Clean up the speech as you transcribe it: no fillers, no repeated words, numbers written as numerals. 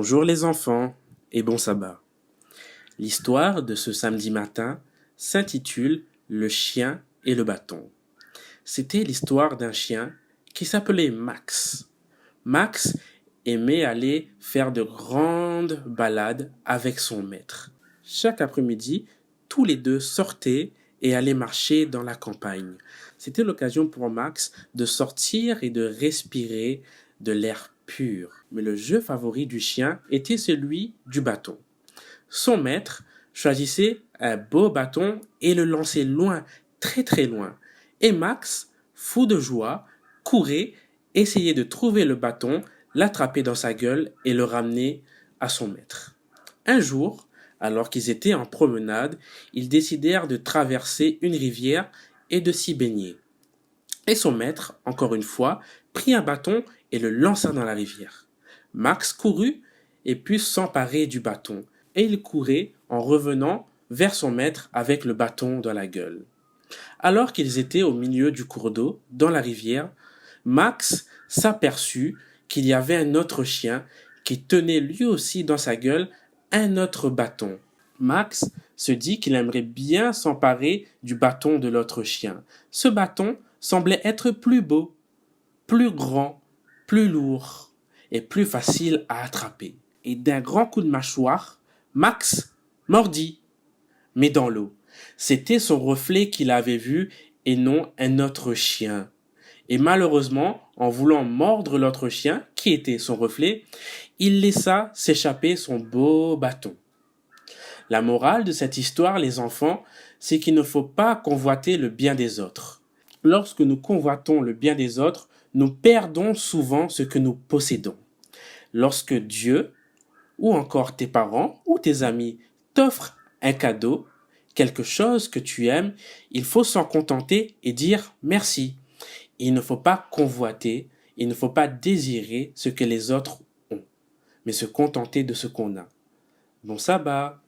Bonjour les enfants et bon sabbat. L'histoire de ce samedi matin s'intitule Le chien et le bâton. C'était l'histoire d'un chien qui s'appelait Max. Max aimait aller faire de grandes balades avec son maître. Chaque après-midi, tous les deux sortaient et allaient marcher dans la campagne. C'était l'occasion pour Max de sortir et de respirer de l'air pur. Mais le jeu favori du chien était celui du bâton. Son maître choisissait un beau bâton et le lançait loin, très très loin. Et Max, fou de joie, courait, essayait de trouver le bâton, l'attraper dans sa gueule et le ramener à son maître. Un jour, alors qu'ils étaient en promenade, ils décidèrent de traverser une rivière et de s'y baigner. Et son maître, encore une fois, prit un bâton et le lança dans la rivière. Max courut et put s'emparer du bâton, et il courait en revenant vers son maître avec le bâton dans la gueule. Alors qu'ils étaient au milieu du cours d'eau, dans la rivière, Max s'aperçut qu'il y avait un autre chien qui tenait lui aussi dans sa gueule un autre bâton. Max se dit qu'il aimerait bien s'emparer du bâton de l'autre chien. Ce bâton semblait être plus beau, plus grand, plus lourd et plus facile à attraper. Et d'un grand coup de mâchoire, Max mordit, mais dans l'eau. C'était son reflet qu'il avait vu et non un autre chien. Et malheureusement, en voulant mordre l'autre chien, qui était son reflet, il laissa s'échapper son beau bâton. La morale de cette histoire, les enfants, c'est qu'il ne faut pas convoiter le bien des autres. Lorsque nous convoitons le bien des autres, nous perdons souvent ce que nous possédons. Lorsque Dieu, ou encore tes parents ou tes amis, t'offrent un cadeau, quelque chose que tu aimes, il faut s'en contenter et dire merci. Il ne faut pas convoiter, il ne faut pas désirer ce que les autres ont, mais se contenter de ce qu'on a. Bon sabbat!